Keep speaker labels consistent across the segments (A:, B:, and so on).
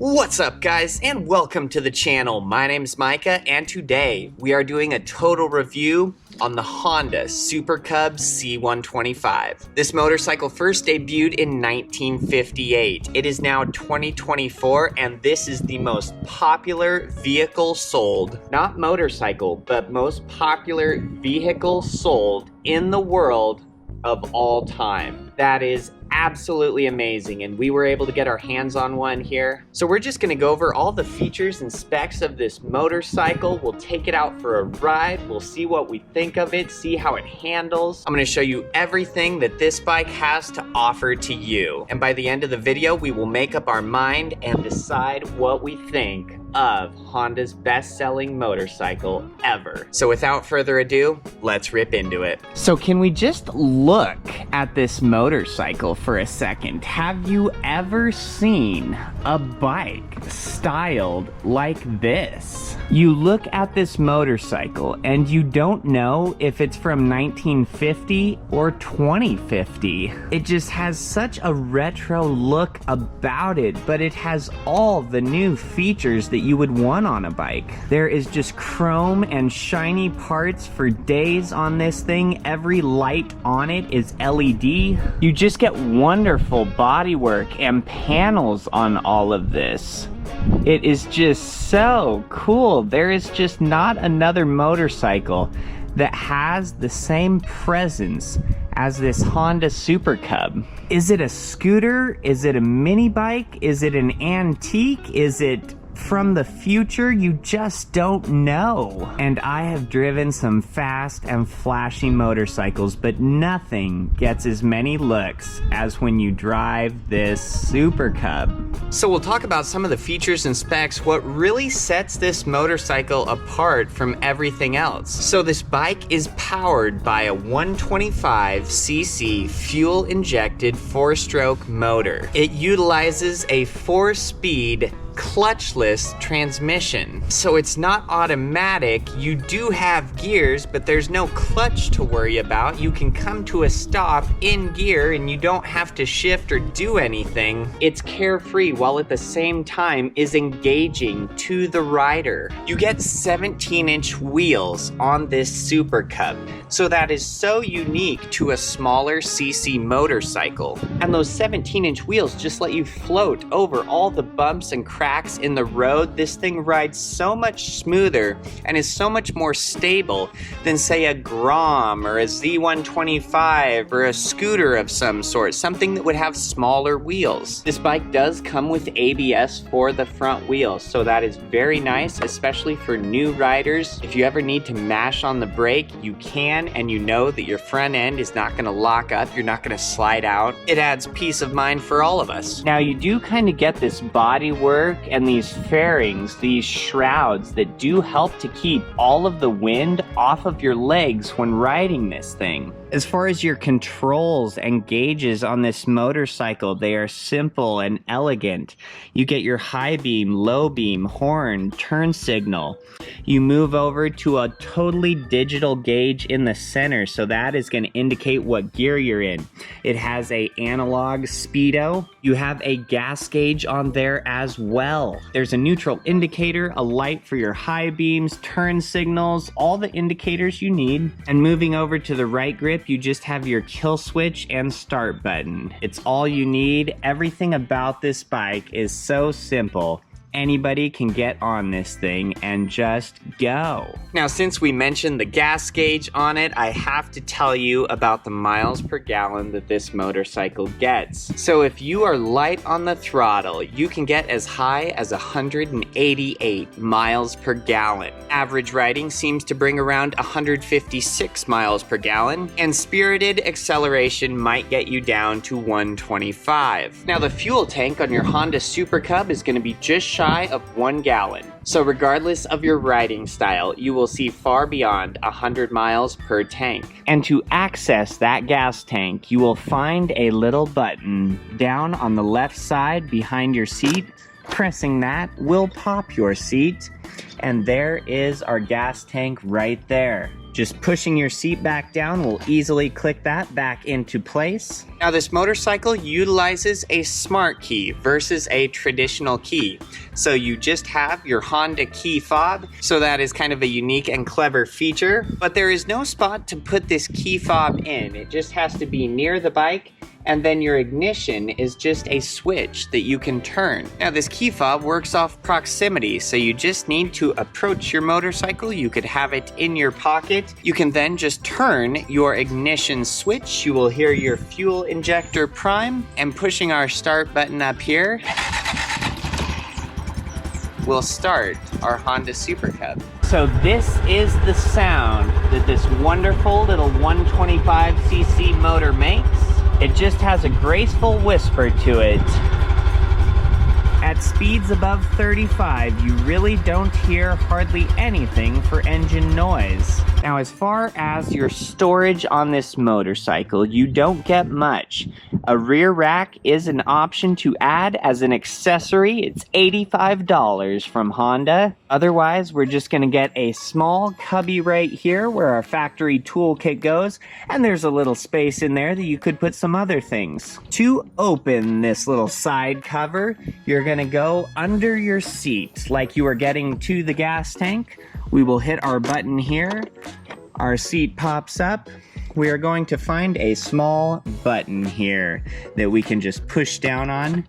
A: What's up guys, and welcome to the channel. My name is Micah, and today we are doing a total review on the Honda Super Cub C125. This motorcycle first debuted in 1958. It is now 2024, and this is the most popular vehicle sold, not motorcycle, but most popular vehicle sold in the world of all time. That is absolutely amazing, and we were able to get our hands on one here. So we're just gonna go over all the features and specs of this motorcycle. We'll take it out for a ride. We'll see what we think of it, see how it handles. I'm gonna show you everything that this bike has to offer to you. And by the end of the video, we will make up our mind and decide what we think of Honda's best-selling motorcycle ever. So without further ado, let's rip into it. So can we just look at this motorcycle for a second? Have you ever seen a bike styled like this? You look at this motorcycle and you don't know if it's from 1950 or 2050. It just has such a retro look about it, but it has all the new features that you would want on a bike. There is just chrome and shiny parts for days on this thing. Every light on it is LED. You just get wonderful bodywork and panels on all of this. It is just so cool. There is just not another motorcycle that has the same presence as this Honda Super Cub. Is it a scooter? Is it a mini bike? Is it an antique? Is it from the future? You just don't know. And I have driven some fast and flashy motorcycles, but nothing gets as many looks as when you drive this Super Cub. So we'll talk about some of the features and specs, what really sets this motorcycle apart from everything else. So this bike is powered by a 125cc fuel-injected 4-stroke motor. It utilizes a 4-speed clutchless transmission. So it's not automatic. You do have gears, but there's no clutch to worry about. You can come to a stop in gear and you don't have to shift or do anything. It's carefree while at the same time is engaging to the rider. You get 17-inch wheels on this Super Cub. So that is so unique to a smaller CC motorcycle. And those 17-inch wheels just let you float over all the bumps and cracks in the road. This thing rides so much smoother and is so much more stable than, say, a Grom or a Z125 or a scooter of some sort, something that would have smaller wheels. This bike does come with ABS for the front wheels, so that is very nice, especially for new riders. If you ever need to mash on the brake, you can, and you know that your front end is not going to lock up, you're not going to slide out. It adds peace of mind for all of us. Now you do kind of get this body work and these fairings, these shrouds that do help to keep all of the wind off of your legs when riding this thing. As far as your controls and gauges on this motorcycle, they are simple and elegant. You get your high beam, low beam, horn, turn signal. You move over to a totally digital gauge in the center, so that is going to indicate what gear you're in. It has a analog speedo. You have a gas gauge on there as well. There's a neutral indicator, a light for your high beams, turn signals, all the indicators you need. And moving over to the right grip, you just have your kill switch and start button. It's all you need. Everything about this bike is so simple. Anybody can get on this thing and just go. Now, since we mentioned the gas gauge on it, I have to tell you about the miles per gallon that this motorcycle gets. So if you are light on the throttle, you can get as high as 188 miles per gallon. Average riding seems to bring around 156 miles per gallon, and spirited acceleration might get you down to 125. Now, the fuel tank on your Honda Super Cub is going to be just shy of 1 gallon. So regardless of your riding style, you will see far beyond 100 miles per tank. And to access that gas tank, you will find a little button down on the left side behind your seat. Pressing that will pop your seat, and there is our gas tank right there. Just pushing your seat back down will easily click that back into place. Now this motorcycle utilizes a smart key versus a traditional key. So you just have your Honda key fob, so that is kind of a unique and clever feature. But there is no spot to put this key fob in. It just has to be near the bike, and then your ignition is just a switch that you can turn. Now this key fob works off proximity, so you just need to approach your motorcycle. You could have it in your pocket. You can then just turn your ignition switch. You will hear your fuel injector prime, and pushing our start button up here will start our Honda Super Cub. So this is the sound that this wonderful little 125cc motor makes. It just has a graceful whisper to it. At speeds above 35, you really don't hear hardly anything for engine noise. Now, as far as your storage on this motorcycle, you don't get much. A rear rack is an option to add as an accessory. It's $85 from Honda. Otherwise, we're just gonna get a small cubby right here where our factory toolkit goes, and there's a little space in there that you could put some other things. To open this little side cover, you're gonna go under your seat like you are getting to the gas tank. We will hit our button here. Our seat pops up. We are going to find a small button here that we can just push down on,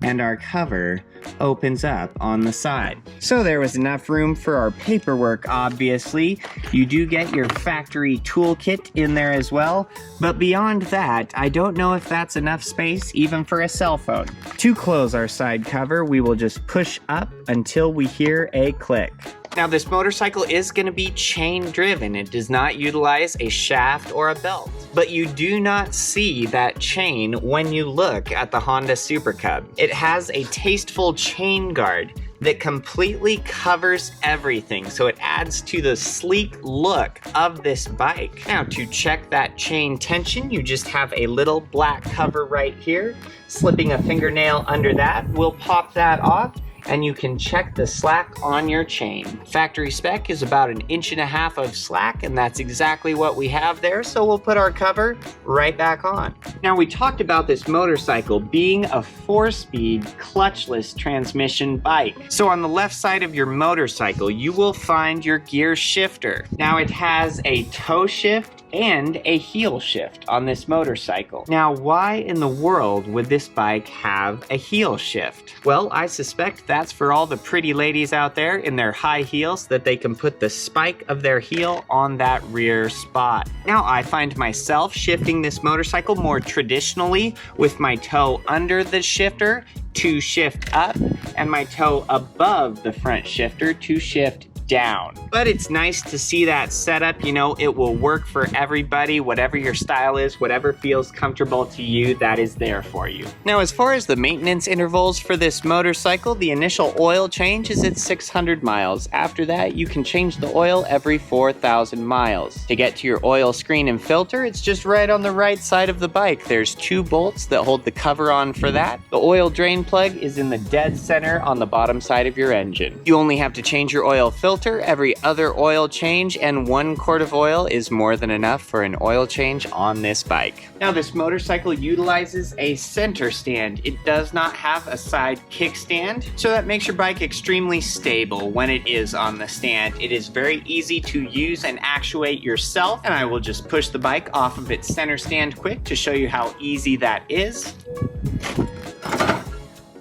A: and our cover opens up on the side. So there was enough room for our paperwork, obviously. You do get your factory toolkit in there as well, but beyond that, I don't know if that's enough space even for a cell phone. To close our side cover, we will just push up until we hear a click. Now this motorcycle is going to be chain driven. It does not utilize a shaft or a belt, but you do not see that chain when you look at the Honda Super Cub. It has a tasteful chain guard that completely covers everything, so it adds to the sleek look of this bike. Now to check that chain tension, you just have a little black cover right here. Slipping a fingernail under that will pop that off, and you can check the slack on your chain. Factory spec is about 1.5 inches of slack, and that's exactly what we have there, so we'll put our cover right back on. Now, we talked about this motorcycle being a 4-speed clutchless transmission bike. So on the left side of your motorcycle, you will find your gear shifter. Now, it has a toe shift and a heel shift on this motorcycle. Now, why in the world would this bike have a heel shift? Well, I suspect that's for all the pretty ladies out there in their high heels, that they can put the spike of their heel on that rear spot. Now, I find myself shifting this motorcycle more traditionally with my toe under the shifter to shift up and my toe above the front shifter to shift down. But it's nice to see that setup. You know, it will work for everybody. Whatever your style is, whatever feels comfortable to you, that is there for you. Now, as far as the maintenance intervals for this motorcycle, the initial oil change is at 600 miles. After that, you can change the oil every 4,000 miles. To get to your oil screen and filter, it's just right on the right side of the bike. There's 2 bolts that hold the cover on for that. The oil drain plug is in the dead center on the bottom side of your engine. You only have to change your oil filter every other oil change, and 1 quart of oil is more than enough for an oil change on this bike. Now, this motorcycle utilizes a center stand. It does not have a side kickstand, so that makes your bike extremely stable when it is on the stand. It is very easy to use and actuate yourself, and I will just push the bike off of its center stand quick to show you how easy that is.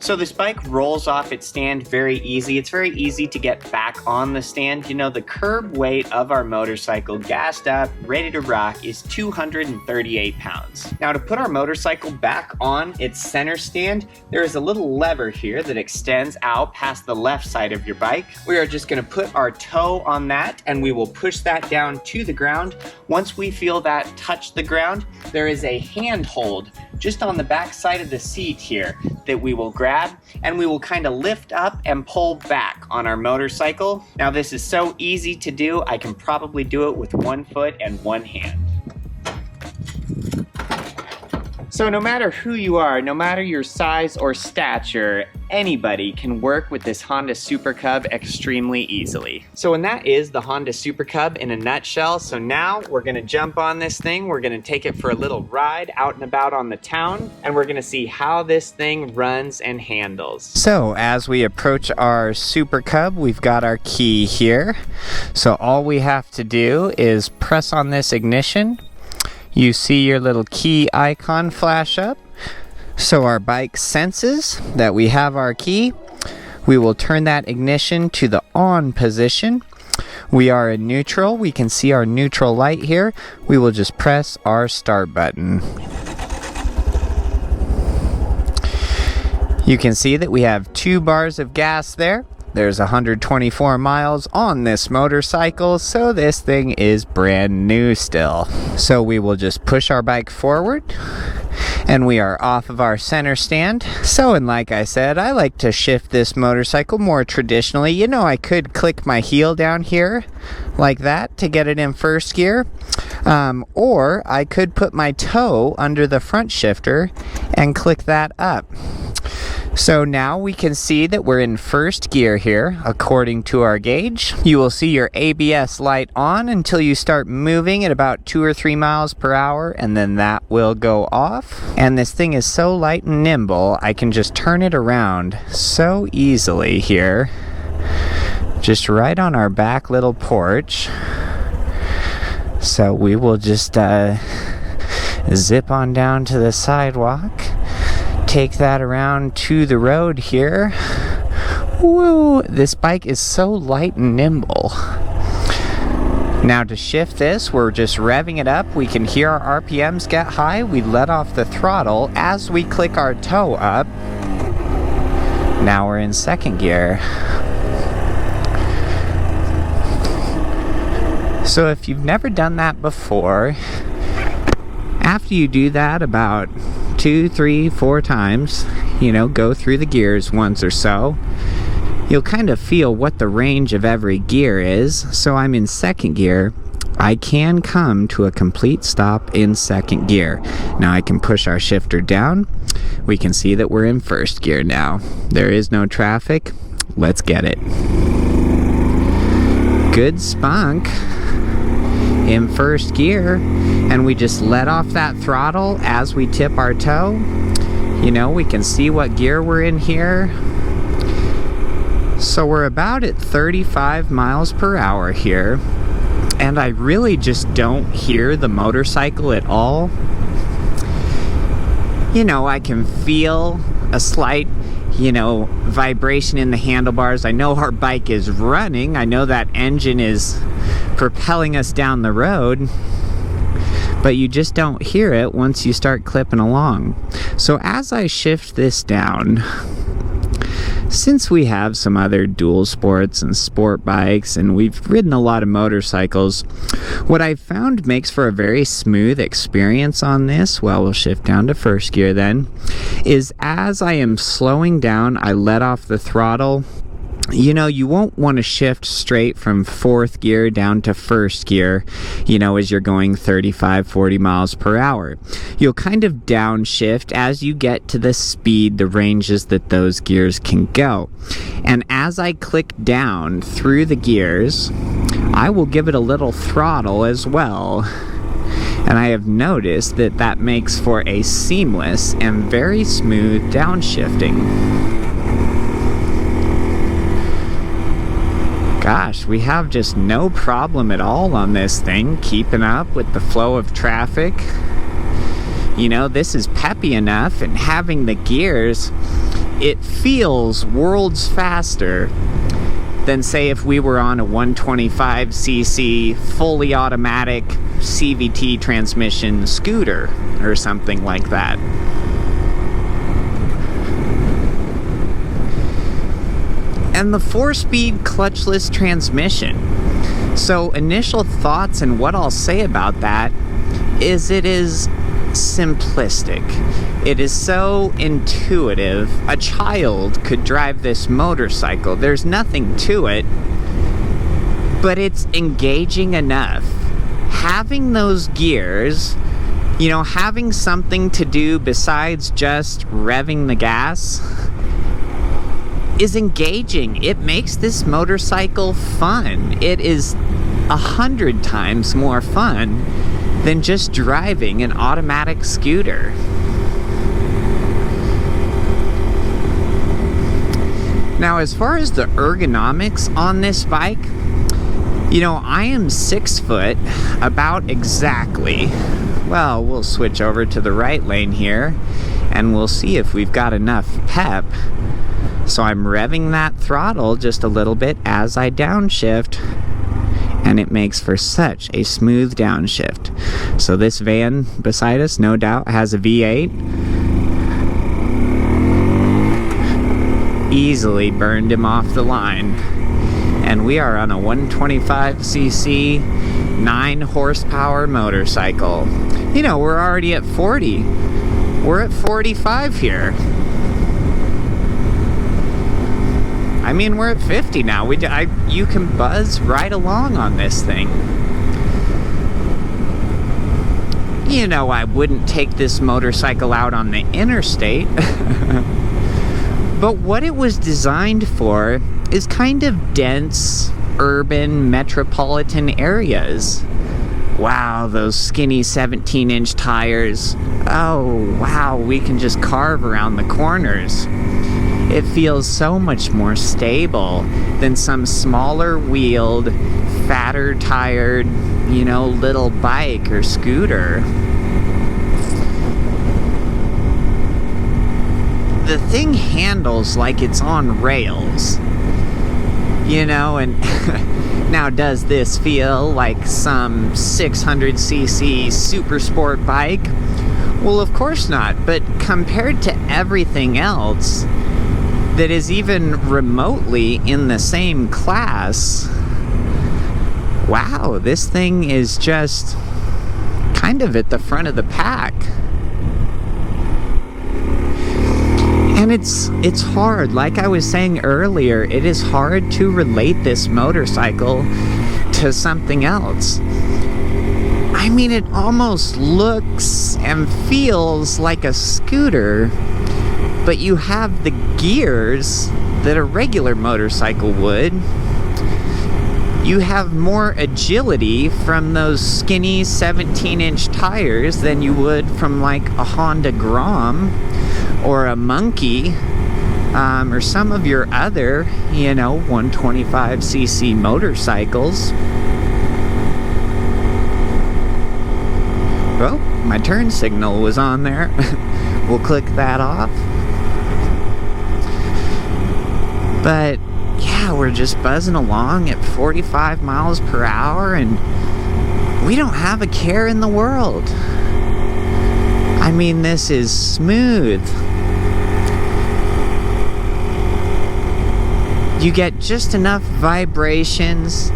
A: So this bike rolls off its stand very easy. It's very easy to get back on the stand. You know, the curb weight of our motorcycle, gassed up, ready to rock, is 238 pounds. Now, to put our motorcycle back on its center stand, there is a little lever here that extends out past the left side of your bike. We are just gonna put our toe on that, and we will push that down to the ground. Once we feel that touch the ground, there is a handhold just on the back side of the seat here that we will grab, and we will kind of lift up and pull back on our motorcycle. Now, this is so easy to do, I can probably do it with 1 foot and 1 hand. So no matter who you are, no matter your size or stature, anybody can work with this Honda Super Cub extremely easily. So, and that is the Honda Super Cub in a nutshell. So now we're gonna jump on this thing, we're gonna take it for a little ride out and about on the town, and we're gonna see how this thing runs and handles. So as we approach our Super Cub, we've got our key here. So all we have to do is press on this ignition. You see your little key icon flash up. So our bike senses that we have our key. We will turn that ignition to the on position. We are in neutral. We can see our neutral light here. We will just press our start button. You can see that we have 2 bars of gas there. There's 124 miles on this motorcycle, so this thing is brand new still. So we will just push our bike forward, and we are off of our center stand. So, and like I said, I like to shift this motorcycle more traditionally. You know, I could click my heel down here like that to get it in first gear. Or I could put my toe under the front shifter and click that up. So now we can see that we're in first gear here, according to our gauge. You will see your ABS light on until you start moving at about 2 or 3 miles per hour, and then that will go off. And this thing is so light and nimble, I can just turn it around so easily here. Just right on our back little porch. So we will just zip on down to the sidewalk. Take that around to the road here. Woo! This bike is so light and nimble. Now to shift this, we're just revving it up. We can hear our RPMs get high. We let off the throttle as we click our toe up. Now we're in second gear. So if you've never done that before, after you do that about 2, 3, 4 times, you know, go through the gears once or so, you'll kind of feel what the range of every gear is. So I'm in second gear. I can come to a complete stop in second gear. Now I can push our shifter down. We can see that we're in first gear now. There is no traffic. Let's get it. Good spunk in first gear, and we just let off that throttle as we tip our toe. You know, we can see what gear we're in here. So we're about at 35 miles per hour here, and I really just don't hear the motorcycle at all. You know, I can feel a slight, you know, vibration in the handlebars. I know our bike is running. I know that engine is propelling us down the road, but you just don't hear it once you start clipping along. So as I shift this down, since we have some other dual sports and sport bikes, and we've ridden a lot of motorcycles, what I've found makes for a very smooth experience on this, well, we'll shift down to first gear then, is as I am slowing down, I let off the throttle. You know, you won't want to shift straight from fourth gear down to first gear, you know, as you're going 35, 40 miles per hour. You'll kind of downshift as you get to the speed, the ranges that those gears can go. And as I click down through the gears, I will give it a little throttle as well. And I have noticed that that makes for a seamless and very smooth downshifting. Gosh, we have just no problem at all on this thing, keeping up with the flow of traffic. You know, this is peppy enough, and having the gears, it feels worlds faster than, say, if we were on a 125cc fully automatic CVT transmission scooter or something like that. And the 4-speed clutchless transmission. So initial thoughts and what I'll say about that is it is simplistic. It is so intuitive. A child could drive this motorcycle. There's nothing to it, but it's engaging enough. Having those gears, you know, having something to do besides just revving the gas,
B: is engaging. It makes this motorcycle fun. It is 100 times more fun than just driving an automatic scooter. Now, as far as the ergonomics on this bike, you know, I am 6 foot, about exactly. Well, we'll switch over to the right lane here, and we'll see if we've got enough pep. So I'm revving that throttle just a little bit as I downshift, and it makes for such a smooth downshift. So this van beside us, no doubt, has a V8. Easily burned him off the line. And we are on a 125cc 9 horsepower motorcycle. You know, we're already at 40. We're at 45 here. I mean, we're at 50 now. You can buzz right along on this thing. You know, I wouldn't take this motorcycle out on the interstate. But what it was designed for is kind of dense, urban, metropolitan areas. Wow, those skinny 17-inch tires. Oh, wow, we can just carve around the corners. It feels so much more stable than some smaller wheeled, fatter tired, you know, little bike or scooter. The thing handles like it's on rails, you know, and now does this feel like some 600cc super sport bike? Well, of course not, but compared to everything else that is even remotely in the same class, wow, this thing is just kind of at the front of the pack. And it's hard, like I was saying earlier, it is hard to relate this motorcycle to something else. I mean, it almost looks and feels like a scooter, but you have the gears that a regular motorcycle would. You have more agility from those skinny 17-inch tires than you would from like a Honda Grom or a Monkey, or some of your other, you know, 125cc motorcycles. Well, my turn signal was on there. We'll click that off. But yeah, we're just buzzing along at 45 miles per hour, and we don't have a care in the world. I mean, this is smooth. You get just enough vibrations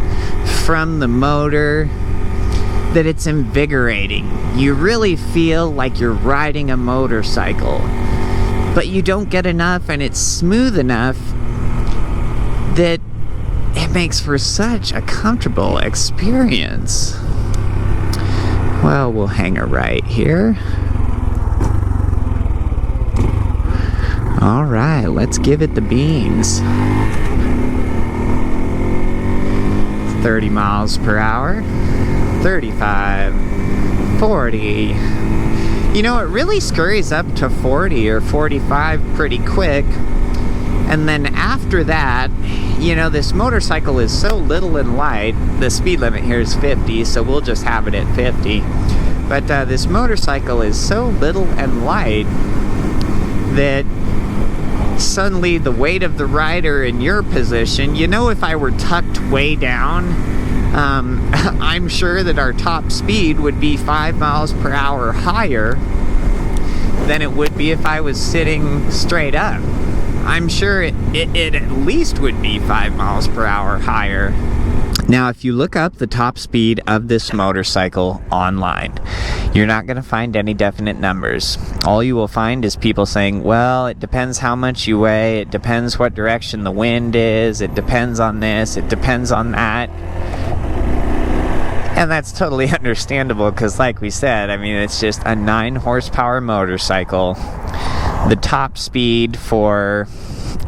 B: from the motor that it's invigorating. You really feel like you're riding a motorcycle, but you don't get enough, and it's smooth enough that it makes for such a comfortable experience. Well, we'll hang a right here. All right, let's give it the beans. 30 miles per hour, 35, 40. You know, it really scurries up to 40 or 45 pretty quick. And then after that, you know, this motorcycle is so little and light. The speed limit here is 50, so we'll just have it at 50. But this motorcycle is so little and light that suddenly the weight of the rider in your position, you know, if I were tucked way down, I'm sure that our top speed would be 5 miles per hour higher than it would be if I was sitting straight up. I'm sure it at least would be 5 miles per hour higher. Now, if you look up the top speed of this motorcycle online, you're not going to find any definite numbers. All you will find is people saying, well, it depends how much you weigh, it depends what direction the wind is, it depends on this, it depends on that. And that's totally understandable because, like we said, I mean, it's just a 9 horsepower motorcycle. The top speed for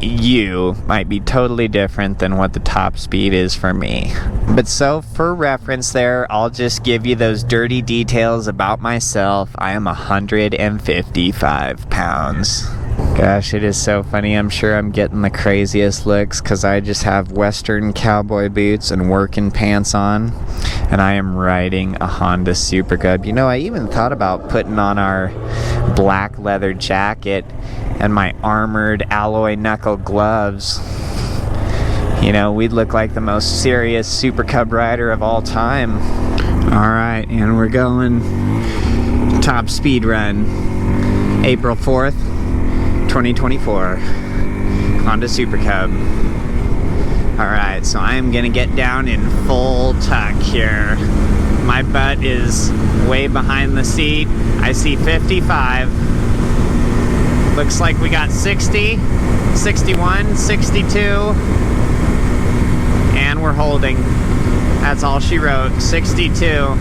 B: you might be totally different than what the top speed is for me. But so for reference there, I'll just give you those dirty details about myself. I am 155 pounds. Gosh, it is so funny. I'm sure I'm getting the craziest looks because I just have Western cowboy boots and working pants on, and I am riding a Honda Super Cub. You know, I even thought about putting on our black leather jacket and my armored alloy knuckle gloves. You know, we'd look like the most serious Super Cub rider of all time. Alright, and we're going top speed run. April 4th, 2024. Honda Super Cub. Alright, so I am gonna get down in full tuck here. My butt is way behind the seat. I see 55. Looks like we got 60, 61, 62. And we're holding. That's all she wrote. 62. No,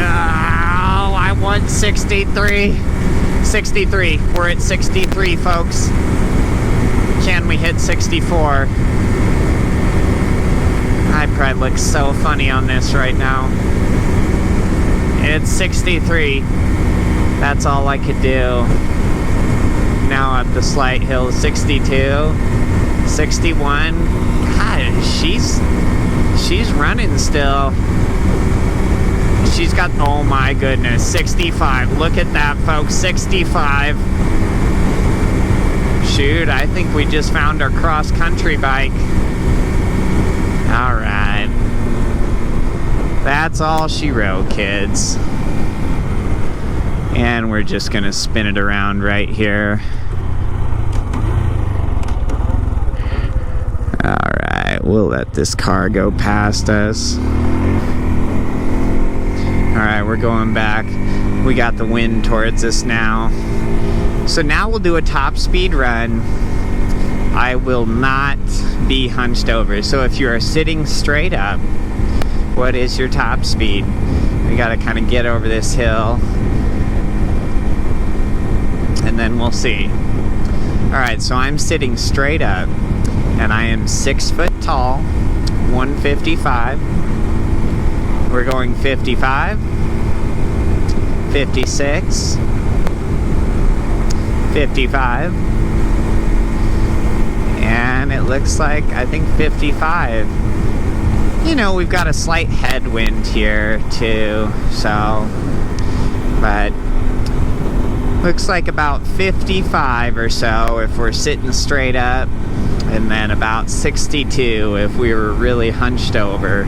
B: I want 63. 63. We're at 63, folks. Can we hit 64? I probably look so funny on this right now. It's 63. That's all I could do. Now up the slight hill, 62, 61. God, she's running still. She's got, oh my goodness, 65. Look at that, folks, 65. Shoot, I think we just found our cross-country bike. All right. That's all she wrote, kids. And we're just gonna spin it around right here. Alright, we'll let this car go past us. Alright, we're going back. We got the wind towards us now. So now we'll do a top speed run. I will not be hunched over. So if you are sitting straight up, what is your top speed? We gotta kind of get over this hill. And then we'll see. Alright, so I'm sitting straight up, and I am 6 foot tall, 155. We're going 55, 56, 55, and it looks like, I think 55. You know, we've got a slight headwind here too, so, but looks like about 55 or so if we're sitting straight up, and then about 62 if we were really hunched over.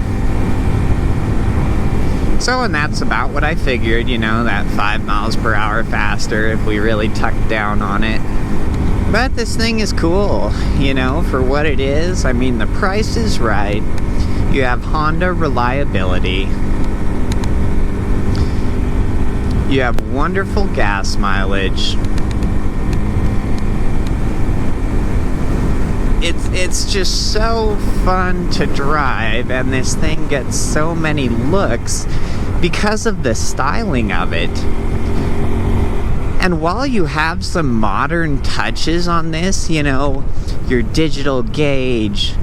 B: So, and that's about what I figured, you know, that 5 miles per hour faster if we really tucked down on it. But this thing is cool, you know, for what it is. I mean, the price is right. You have Honda reliability. You have wonderful gas mileage. It's just so fun to drive, and this thing gets so many looks because of the styling of it. And while you have some modern touches on this, you know, your digital gauge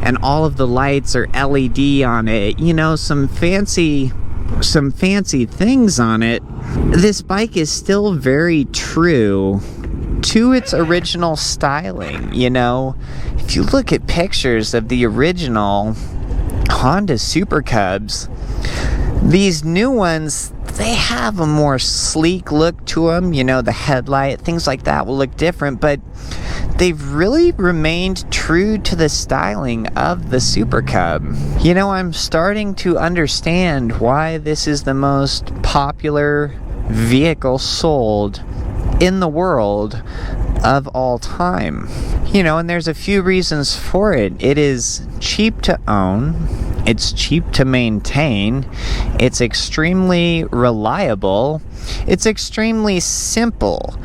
B: and all of the lights are LED on it, you know, some fancy things on it, this bike is still very true to its original styling. You know, if you look at pictures of the original Honda Super Cubs, these new ones, they have a more sleek look to them. You know, the headlight, things like that will look different, but they've really remained true to the styling of the Super Cub. You know, I'm starting to understand why this is the most popular vehicle sold in the world of all time. You know, and there's a few reasons for it. It is cheap to own. It's cheap to maintain. It's extremely reliable. It's extremely simple,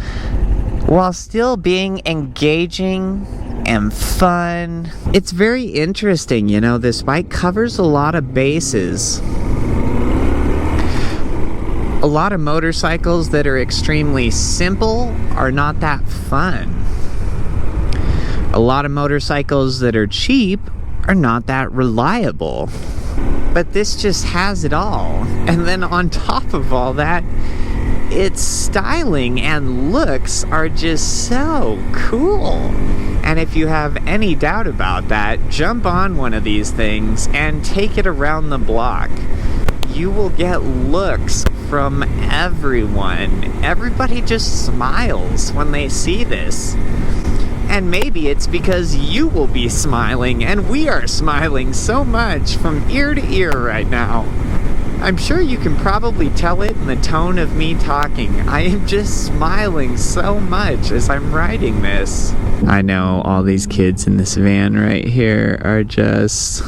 B: while still being engaging and fun. It's very interesting, you know, this bike covers a lot of bases. A lot of motorcycles that are extremely simple are not that fun. A lot of motorcycles that are cheap are not that reliable. But this just has it all. And then on top of all that, its styling and looks are just so cool. And if you have any doubt about that, jump on one of these things and take it around the block. You will get looks from everyone. Everybody just smiles when they see this. And maybe it's because you will be smiling, and we are smiling so much from ear to ear right now. I'm sure you can probably tell it in the tone of me talking. I am just smiling so much as I'm writing this. I know all these kids in this van right here are just...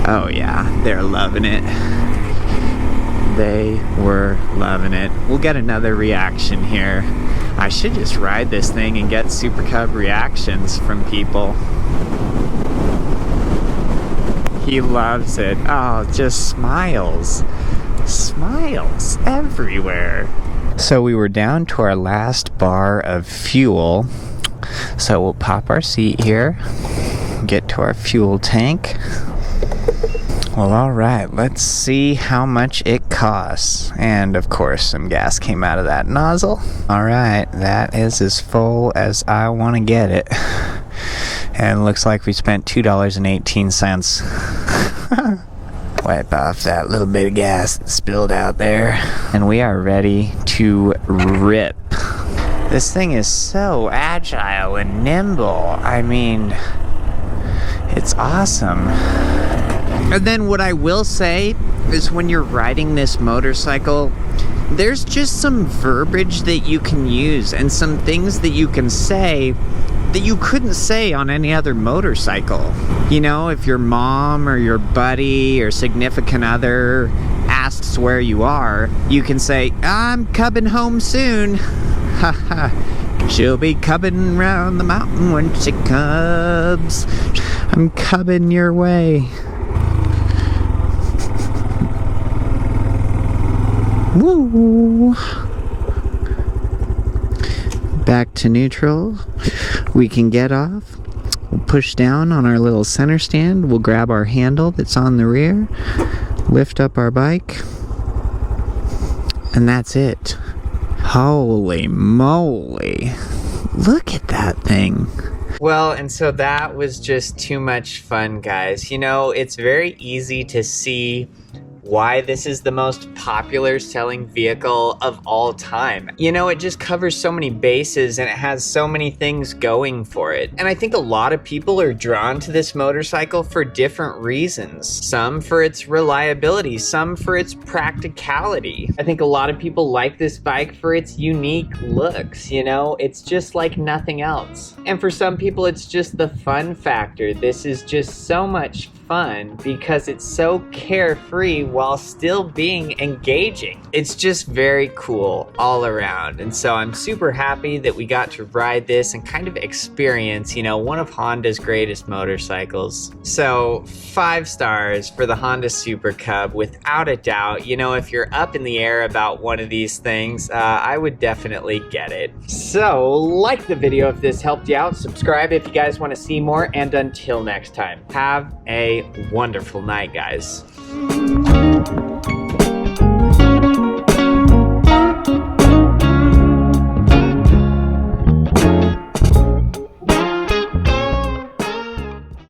B: oh yeah, they're loving it. They were loving it. We'll get another reaction here. I should just ride this thing and get Super Cub reactions from people. He loves it. Oh, just smiles. Smiles everywhere. So we were down to our last bar of fuel. So we'll pop our seat here, get to our fuel tank. Well, alright, let's see how much it costs. And of course, some gas came out of that nozzle. Alright, that is as full as I want to get it. And looks like we spent $2.18. Wipe off that little bit of gas that spilled out there. And we are ready to rip. This thing is so agile and nimble. I mean, it's awesome. And then what I will say is when you're riding this motorcycle, there's just some verbiage that you can use and some things that you can say that you couldn't say on any other motorcycle. You know, if your mom or your buddy or significant other asks where you are, you can say, I'm cubbing home soon. Haha. She'll be cubbing round the mountain when she cubs. I'm cubbing your way. Woo! Back to neutral. We can get off. We'll push down on our little center stand. We'll grab our handle that's on the rear, lift up our bike, and that's it. Holy moly. Look at that thing.
A: Well, and so that was just too much fun, guys. You know, it's very easy to see why this is the most popular selling vehicle of all time. You know, it just covers so many bases and it has so many things going for it. And I think a lot of people are drawn to this motorcycle for different reasons. Some for its reliability, some for its practicality. I think a lot of people like this bike for its unique looks, you know? It's just like nothing else. And for some people, it's just the fun factor. This is just so much fun because it's so carefree while still being engaging. It's just very cool all around. And so I'm super happy that we got to ride this and kind of experience, you know, one of Honda's greatest motorcycles. So 5 stars for the Honda Super Cub, without a doubt. You know, if you're up in the air about one of these things, I would definitely get it. So like the video if this helped you out, subscribe if you guys want to see more, and until next time, have a wonderful night, guys.